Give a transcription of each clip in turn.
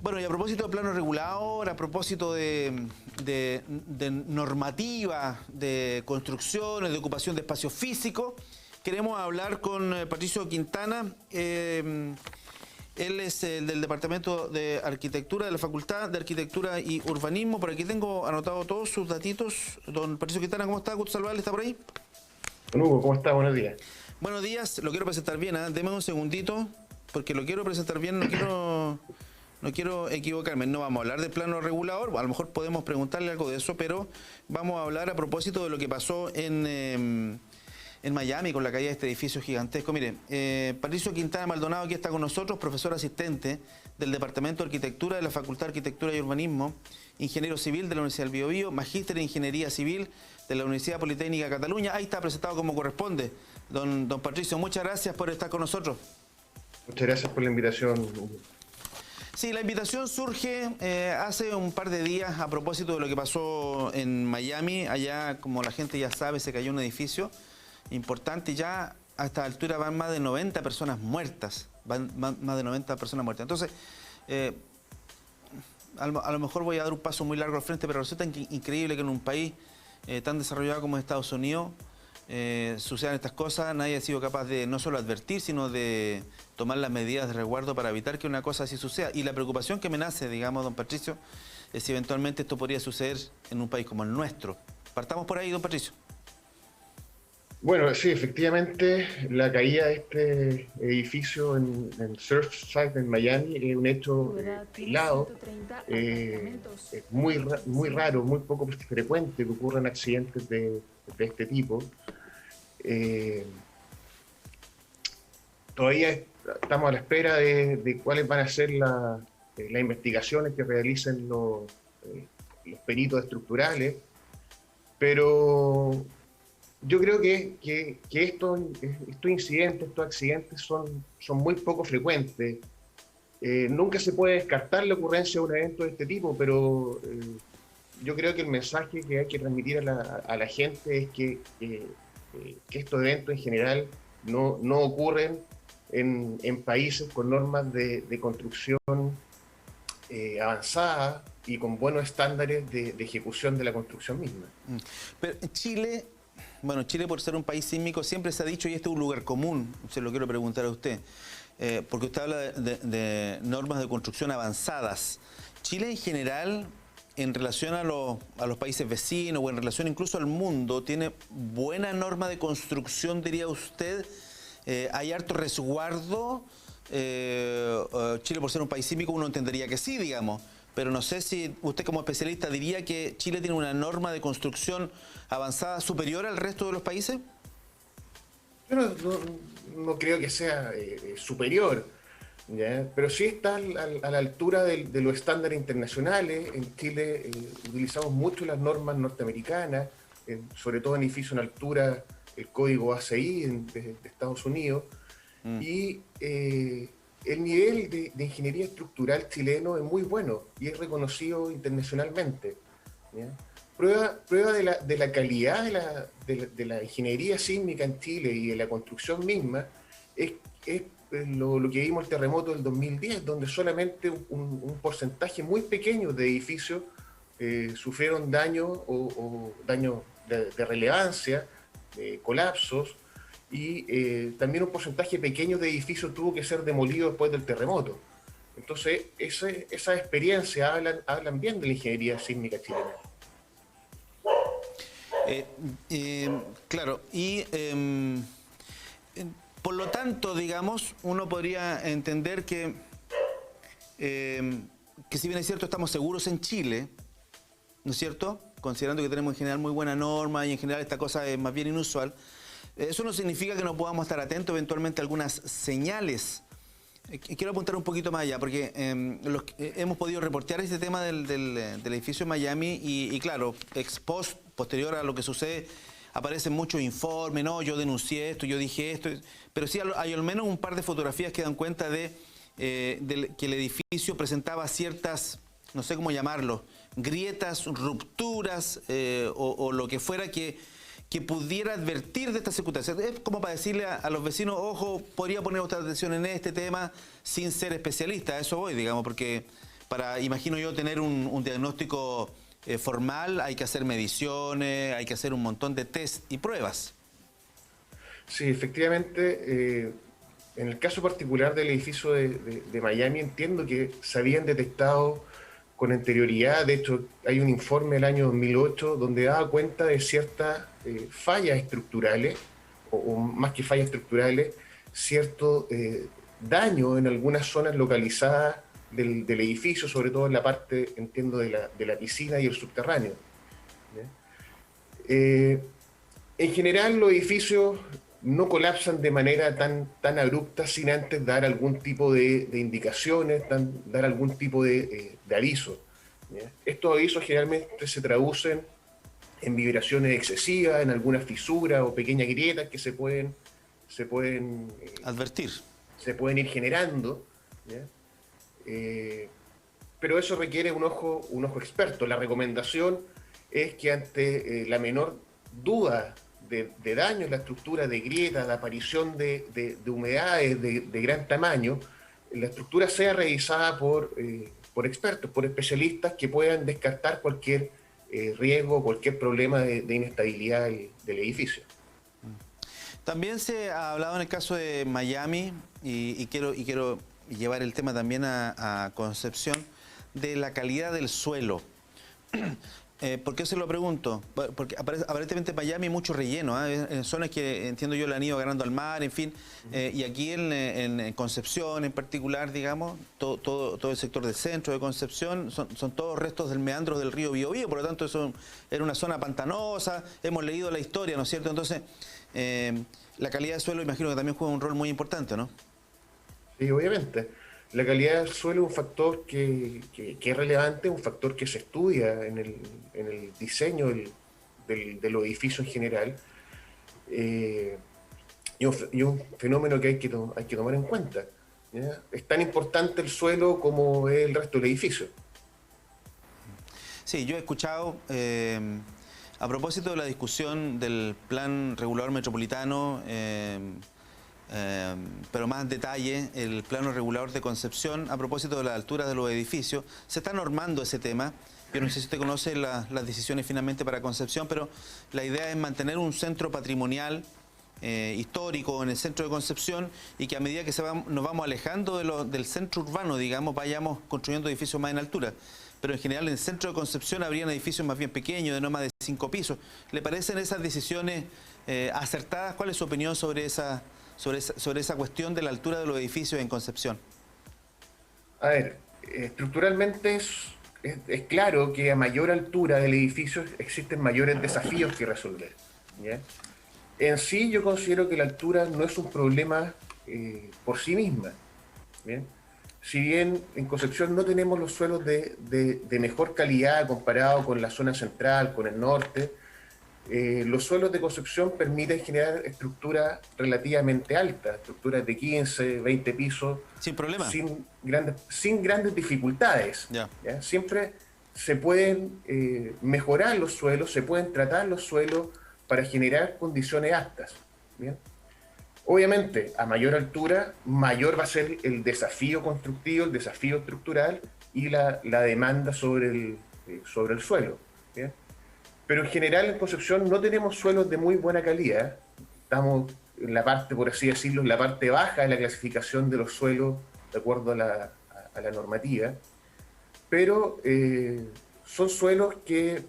Bueno, y a propósito de plano regulador, a propósito de normativa, de construcciones, de ocupación de espacio físico, queremos hablar con Patricio Quintana. Él es el del Departamento de Arquitectura de la Facultad de Arquitectura y Urbanismo. Por aquí tengo anotado todos sus datitos. Don Patricio Quintana, ¿cómo está? Gusto saludarle, ¿está por ahí? Don Hugo, ¿cómo está? Buenos días. Buenos días, lo quiero presentar bien, ¿eh? Deme un segundito, porque lo quiero presentar bien, no quiero equivocarme. No vamos a hablar de plano regulador, a lo mejor podemos preguntarle algo de eso, pero vamos a hablar a propósito de lo que pasó en Miami con la caída de este edificio gigantesco. Mire, Patricio Quintana Maldonado aquí está con nosotros, profesor asistente del Departamento de Arquitectura de la Facultad de Arquitectura y Urbanismo, ingeniero civil de la Universidad del Biobío, magíster en Ingeniería Civil de la Universidad Politécnica de Cataluña. Ahí está presentado como corresponde. Don Patricio, muchas gracias por estar con nosotros. Muchas gracias por la invitación. Sí, la invitación surge hace un par de días a propósito de lo que pasó en Miami. Allá, como la gente ya sabe, se cayó un edificio importante. Ya a esta altura van más de 90 personas muertas. Entonces, a lo mejor voy a dar un paso muy largo al frente, pero resulta increíble que en un país tan desarrollado como Estados Unidos sucedan estas cosas. Nadie ha sido capaz de no solo advertir, sino de tomar las medidas de resguardo para evitar que una cosa así suceda. Y la preocupación que me nace, digamos, don Patricio, es si eventualmente esto podría suceder en un país como el nuestro. Partamos por ahí, don Patricio. Bueno, sí, efectivamente, la caída de este edificio en Surfside, en Miami, es un hecho aislado. Es muy raro, muy poco frecuente que ocurran accidentes de este tipo. Todavía estamos a la espera de cuáles van a ser las investigaciones que realicen los peritos estructurales, pero yo creo que estos incidentes, estos accidentes son muy poco frecuentes. Nunca se puede descartar la ocurrencia de un evento de este tipo, pero yo creo que el mensaje que hay que transmitir a la gente es que estos eventos en general no ocurren en países con normas de construcción avanzadas y con buenos estándares de ejecución de la construcción misma. Pero Chile, bueno, Chile por ser un país sísmico siempre se ha dicho, y este es un lugar común, se lo quiero preguntar a usted, porque usted habla de normas de construcción avanzadas. Chile en general, en relación a los países vecinos o en relación incluso al mundo, ¿tiene buena norma de construcción, diría usted? ¿Hay harto resguardo? Chile por ser un país sísmico uno entendería que sí, digamos, pero no sé si usted como especialista diría que Chile tiene una norma de construcción avanzada superior al resto de los países. Yo no creo que sea superior, ¿ya? Pero sí está a la altura de los estándares internacionales. En Chile utilizamos mucho las normas norteamericanas, sobre todo en edificios en altura, el código ACI de Estados Unidos. Y el nivel de ingeniería estructural chileno es muy bueno y es reconocido internacionalmente, ¿ya? Prueba de la calidad de la ingeniería sísmica en Chile y de la construcción misma es lo que vimos el terremoto del 2010, donde solamente un porcentaje muy pequeño de edificios sufrieron daño o daño de relevancia, colapsos, y también un porcentaje pequeño de edificios tuvo que ser demolido después del terremoto. Entonces, esas experiencias hablan bien de la ingeniería sísmica chilena. Claro, y por lo tanto, digamos, uno podría entender que si bien es cierto, estamos seguros en Chile, ¿no es cierto? Considerando que tenemos en general muy buena norma y en general esta cosa es más bien inusual, eso no significa que no podamos estar atentos eventualmente a algunas señales. Quiero apuntar un poquito más allá, porque hemos podido reportear este tema del edificio en Miami y claro, posterior a lo que sucede, aparecen muchos informes, no, yo denuncié esto, yo dije esto, pero sí hay al menos un par de fotografías que dan cuenta de que el edificio presentaba ciertas, no sé cómo llamarlo, grietas, rupturas o lo que fuera que pudiera advertir de estas circunstancias. Es como para decirle a los vecinos, ojo, podría poner usted atención en este tema sin ser especialista, a eso voy, digamos, porque para, imagino yo, tener un diagnóstico formal, hay que hacer mediciones, hay que hacer un montón de test y pruebas. Sí, efectivamente, en el caso particular del edificio de Miami, entiendo que se habían detectado con anterioridad. De hecho, hay un informe del año 2008 donde daba cuenta de ciertas fallas estructurales, o más que fallas estructurales, cierto daño en algunas zonas localizadas del edificio, sobre todo en la parte, entiendo, de la piscina y el subterráneo. En general, los edificios no colapsan de manera tan abrupta sin antes dar algún tipo de indicaciones, dar algún tipo de aviso. ¿Ya? Estos avisos generalmente se traducen en vibraciones excesivas, en alguna fisura o pequeñas grietas que se pueden, Advertir. se pueden ir generando. ¿Ya? Pero eso requiere un ojo experto. La recomendación es que ante la menor duda de daño en la estructura, de grietas, de aparición de humedades de gran tamaño, la estructura sea revisada por expertos, por especialistas que puedan descartar cualquier riesgo, cualquier problema de inestabilidad del edificio. También se ha hablado en el caso de Miami, y quiero llevar el tema también a Concepción, de la calidad del suelo. ¿Por qué se lo pregunto? Porque aparentemente en Miami hay mucho relleno, ¿eh? En zonas que entiendo yo le han ido agarrando al mar, en fin. Y aquí en Concepción en particular, digamos, todo el sector del centro de Concepción son todos restos del meandro del río Biobío, por lo tanto eso era una zona pantanosa, hemos leído la historia, ¿no es cierto? Entonces, la calidad del suelo imagino que también juega un rol muy importante, ¿no? Sí, obviamente. La calidad del suelo es un factor que es relevante, un factor que se estudia en el diseño de los edificios en general, y un fenómeno que hay que tomar en cuenta. ¿Ya? Es tan importante el suelo como es el resto del edificio. Sí, yo he escuchado, a propósito de la discusión del Plan Regulador Metropolitano, pero más en detalle, el plano regulador de Concepción, a propósito de las alturas de los edificios, se está normando ese tema. Yo no sé si usted conoce las decisiones finalmente para Concepción, pero la idea es mantener un centro patrimonial histórico en el centro de Concepción, y que a medida que nos vamos alejando del centro urbano, digamos, vayamos construyendo edificios más en altura. Pero en general en el centro de Concepción habrían edificios más bien pequeños, de no más de 5 pisos. ¿Le parecen esas decisiones acertadas? ¿Cuál es su opinión sobre esa cuestión de la altura de los edificios en Concepción? A ver, estructuralmente es claro que a mayor altura del edificio existen mayores desafíos que resolver. ¿Ya? En sí, yo considero que la altura no es un problema por sí misma. ¿Bien? Si bien en Concepción no tenemos los suelos de mejor calidad comparado con la zona central, con el norte, los suelos de Concepción permiten generar estructuras relativamente altas, estructuras de 15, 20 pisos, Sin problema. sin grandes dificultades. Ya. ¿Ya? Siempre se pueden mejorar los suelos, se pueden tratar los suelos para generar condiciones aptas. ¿Bien? Obviamente, a mayor altura, mayor va a ser el desafío constructivo, el desafío estructural y la demanda sobre el suelo. ¿Bien? Pero en general en Concepción no tenemos suelos de muy buena calidad. Estamos en la parte, por así decirlo, en la parte baja de la clasificación de los suelos de acuerdo a la normativa. Pero son suelos que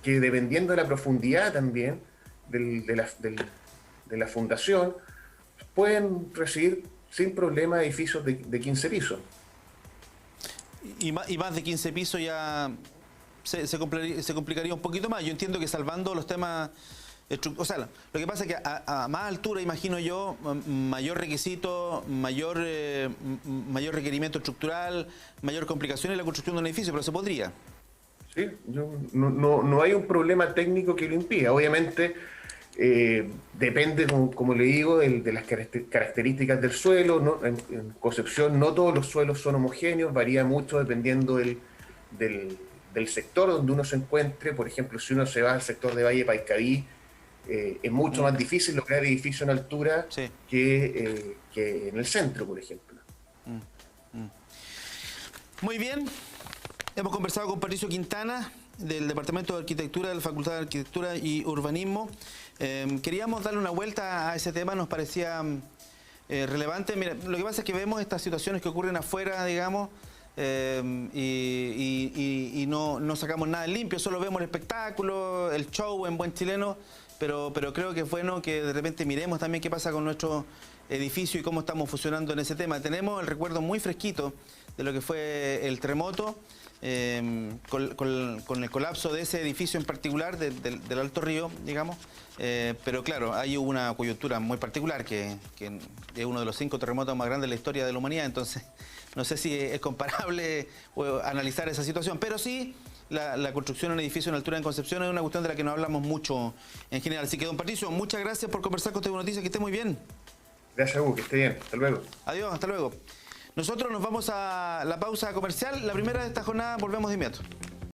dependiendo de la profundidad también de la fundación, pueden recibir sin problema edificios de 15 pisos. Y más de 15 pisos ya se complicaría un poquito más. Yo entiendo que salvando los temas... O sea, lo que pasa es que a más altura, imagino yo, mayor requisito, mayor requerimiento estructural, mayor complicación en la construcción de un edificio, pero se podría. Sí, no hay un problema técnico que lo impida. Obviamente, depende, como le digo, de las características del suelo. ¿No? En Concepción no todos los suelos son homogéneos, varía mucho dependiendo del sector donde uno se encuentre. Por ejemplo, si uno se va al sector de Valle Paicadí, es mucho más difícil lograr edificios en altura Sí. que en el centro, por ejemplo. Muy bien, hemos conversado con Patricio Quintana del Departamento de Arquitectura de la Facultad de Arquitectura y Urbanismo. Queríamos darle una vuelta a ese tema, nos parecía relevante. Mira, lo que pasa es que vemos estas situaciones que ocurren afuera, digamos, y no sacamos nada en limpio, solo vemos el espectáculo, el show en buen chileno, pero creo que es bueno que de repente miremos también qué pasa con nuestro edificio y cómo estamos funcionando en ese tema. Tenemos el recuerdo muy fresquito de lo que fue el terremoto, con el colapso de ese edificio en particular, del Alto Río, digamos. Pero claro, hay una coyuntura muy particular, que es uno de los 5 terremotos más grandes de la historia de la humanidad, entonces no sé si es comparable analizar esa situación, pero sí la construcción de un edificio en altura en Concepción es una cuestión de la que no hablamos mucho en general. Así que, don Patricio, muchas gracias por conversar con TV Noticias, que esté muy bien. Gracias, Hugo, que esté bien. Hasta luego. Adiós, hasta luego. Nosotros nos vamos a la pausa comercial, la primera de esta jornada, volvemos de inmediato.